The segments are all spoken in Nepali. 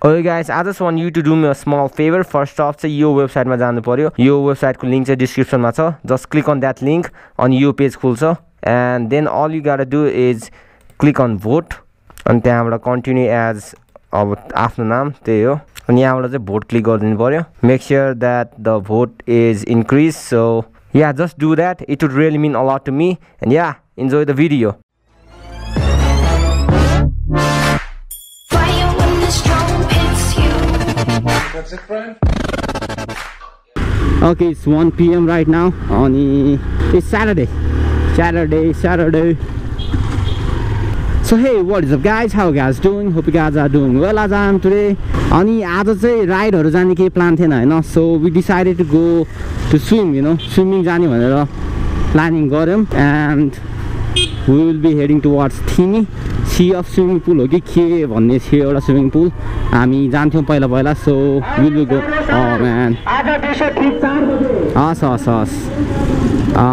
Okay guys, I just want you to do me a small favor. First off चाहिँ यो वेबसाइटमा जानु पर्यो. यो वेबसाइटको लिंक चाहिँ डिस्क्रिप्सनमा छ. Just click on that link. अनि यो पेज खुल्छ. And then all you gotta do is click on vote. अनि त्यहाँबाट continue as अब आफ्नो नाम त्यही हो. अनि यहाँबाट चाहिँ vote click गरिदिनु पर्यो. Make sure that the vote is increased. So yeah, just do that. It would really mean a lot to me. And yeah, enjoy the video. That's it, friend. Okay, it's 1 PM right now. It's Saturday. So hey, what is up guys? How you guys doing? Hope you guys are doing well as I am today. अनि आज चाहिँ राइडहरु जाने केही प्लान थिएन हैन. So we decided to go to swim, you know. Swimming जाने भनेर प्लानिङ गर्यौं and we will be heading towards Thimi. Sea of swimming pool हो कि के भन्ने थियो एउटा स्विमिङ पुल. हामी जान्थ्यौं पहिला so we will go. Oh man.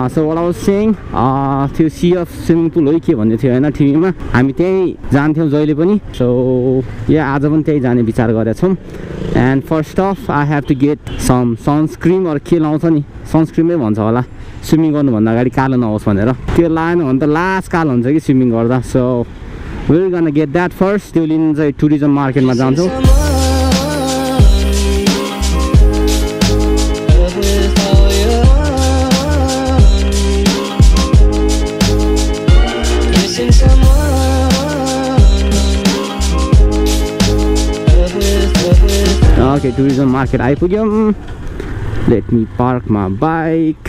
So what I was saying, त्यो Sea of swimming pool हो कि के भन्ने थियो हैन टिभीमा. हामी त्यही जान्थ्यौं जहिले पनि. So yeah, आज पनि त्यही जाने विचार गरेका छौं. And first off, I have to get some sunscreen or के लाउँछ नि. Sunscreen नै भन्छ होला. स्विमिङ गर्नु भन्दा अगाडि कालो नहोस् भनेर. त्यो लाएन भने त लास्ट कालो हुन्छ कि स्विमिङ गर्दा. So we're gonna get that first. त्यो लिन चाहिँ टुरिज्म मार्केटमा जान्छौं. Okay, tourism market आइपुग्यौं. Let me park my bike.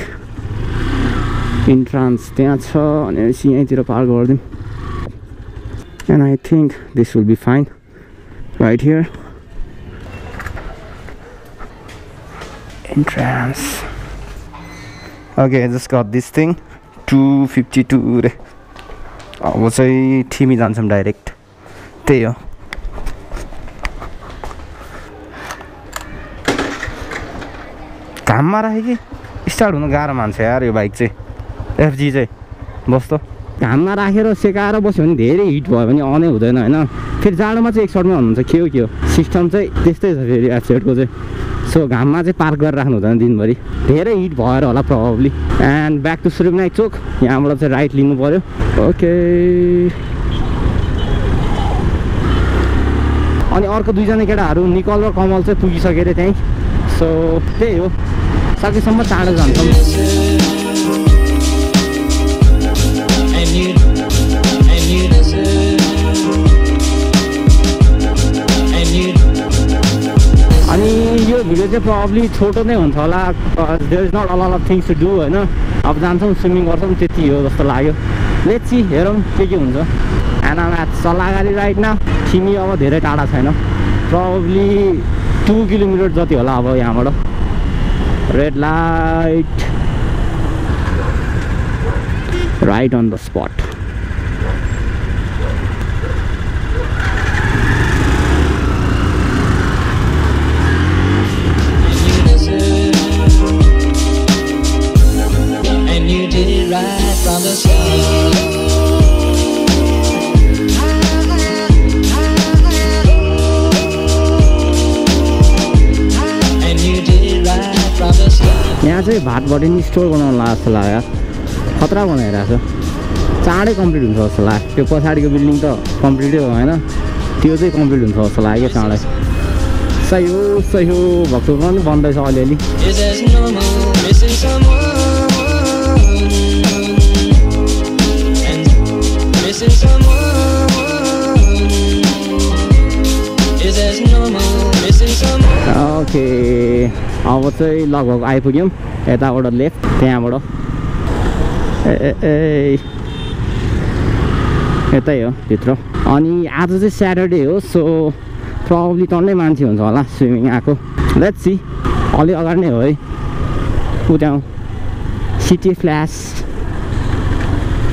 Entrance त्यहाँ छ अनि यहीँतिर park गर्दिम. And I think this will be fine right here. Entrance. Okay, I just got this thing. 252 रे. अब चाहिँ थिमी जान्छौं डाइरेक्ट. त्यही हो. घाममा राखे कि स्टार्ट हुन गाह्रो मान्छ यार यो बाइक चाहिँ. FG चाहिँ बस्तो घाममा राखेर सेकाएर बस्यो भने धेरै हिट भयो भने अनै हुँदैन हैन. फेरि जाडोमा चाहिँ एक सर्टमा हुनुहुन्छ के हो सिस्टम चाहिँ त्यस्तै छ फेरि एफसेटको चाहिँ. सो घाममा चाहिँ पार्क गरेर राख्नु हुँदैन दिनभरि. धेरै हिट भएर होला प्रोबब्ली. एन्ड ब्याक टु सुरुनाइक चोक. यहाँबाट चाहिँ राइट लिनु पर्यो. ओके. अनि अर्को दुईजना केटाहरू निकल र कमल चाहिँ पुगिसके रे त्यहीँ. सो त्यही हो. सकेसम्म चाँडो जान्छौँ. अनि यो भिडियो चाहिँ प्रोबब्ली छोटो नै हुन्छ होला. There is not a lot of things to do हैन. अब जान्छौँ स्विमिङ गर्छौँ त्यति हो जस्तो लाग्यो. लेट्स सी हेरौँ के हुन्छ. एन्ड आम एट सल्लाहगारी राइट नाउ. थिमी अब धेरै टाढा छैन. प्रोबब्ली 2 किलोमिटर जति होला अब यहाँबाट. Red light. Right on the spot. From the start, and you did right from the start. यहाँ चाहिँ भातभरि नि स्टोर बनाउनु लाग्छ जस्तो लाग्यो. खतरा बनाइरहेको छ. चाँडै कम्प्लिट हुन्छ जस्तो लाग्यो. त्यो पछाडिको बिल्डिङ त कम्प्लिटै भएन. त्यो चाहिँ कम्प्लिट हुन्छ जस्तो लाग्यो चाँडै. सही हो भक्तु पनि बन्दैछ अलिअलि. ओके, अब चाहिँ लगभग आइपुग्यौँ. यताबाट लेफ्ट त्यहाँबाट यतै हो भित्र. अनि आज चाहिँ स्याटरडे हो. सो प्रोबब्ली टन्नै मान्छे हुन्छ होला स्विमिङ आएको. Let's see. अलि अगाडि नै हो है. उताउँ सिटी फ्ल्यास.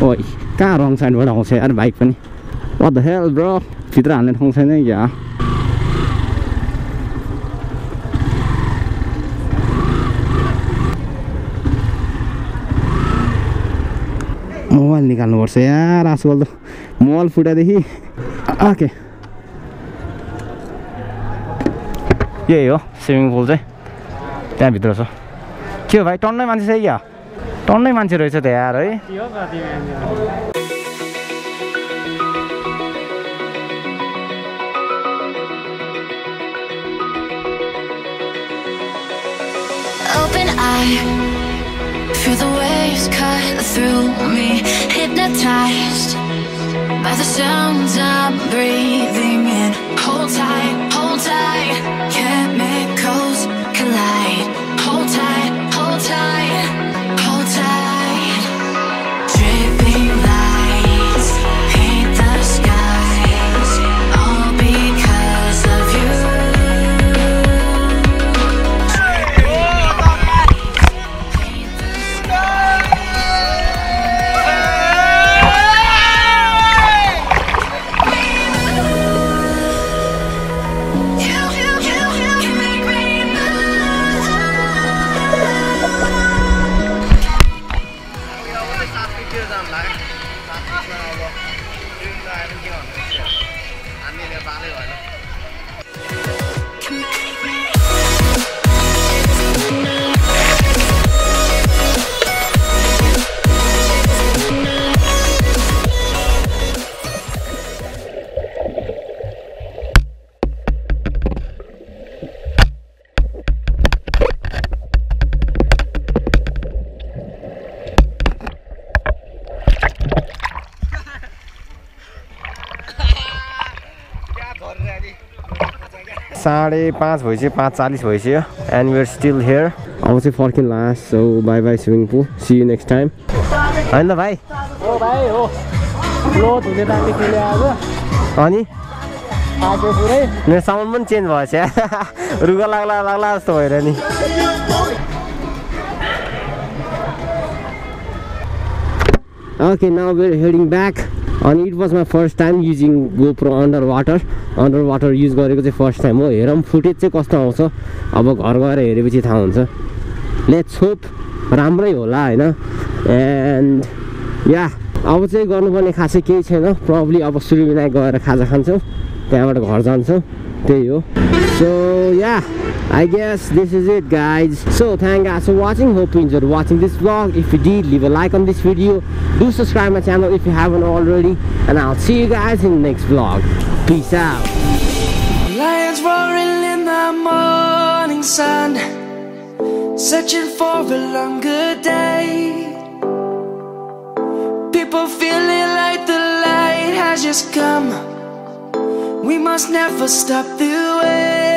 ओइ कहाँ रङ साइडबाट आउँछ यार बाइक पनि. What the hell bro. भित्र हाल्ने ठाउँ छैन क्या. मोबाइल निकाल्नुपर्छ यार आजकल त. मोबाइल फुटादेखि ओके यही हो स्विमिङ पुल चाहिँ त्यहाँभित्र छ के हो भाइ टन्नै मान्छे छ क्या टन्नै मान्छे रहेछ त यार है Open eye, feel the waves cut through me, hypnotized by the sounds I'm breathing in. Hold tight, chemicals collide. Hold tight, hold tight, hold tight. Dripping lights paint the skies, all because of you. साढे 5 भइसक्यो 5:40 भइसक्यो and we are still here अब चाहिँ फर्किन last so bye bye swimming pool see you next time हैन त भाइ हो भाइ हो फ्लोट हुने बाटो खेले आज अनि आजो पुरै मेरो साउन्ड पनि चेन्ज भएछ रुगा लाग्ला जस्तो भएर नि Okay, now we're heading back. And it was my first time using GoPro underwater use गरेको चाहिँ फर्स्ट टाइम हो हेरौँ फुटेज चाहिँ कस्तो आउँछ अब घर गएर हेरेपछि थाहा हुन्छ लेट्स होप राम्रै होला हैन एन्ड या अब चाहिँ गर्नुपर्ने खासै केही छैन प्रब्ली अब सूर्यविनायक गएर खाजा खान्छौँ त्यहाँबाट घर जान्छौँ त्यही हो so yeah I guess this is it guys. So thank you guys for watching. Hope you enjoyed watching this vlog. If you did, leave a like on this video. Do subscribe my channel if you haven't already. And I'll see you guys in the next vlog. Peace out. Lions roaring in the morning sun, searching for a longer day. People feeling like the light has just come. We must never stop the way.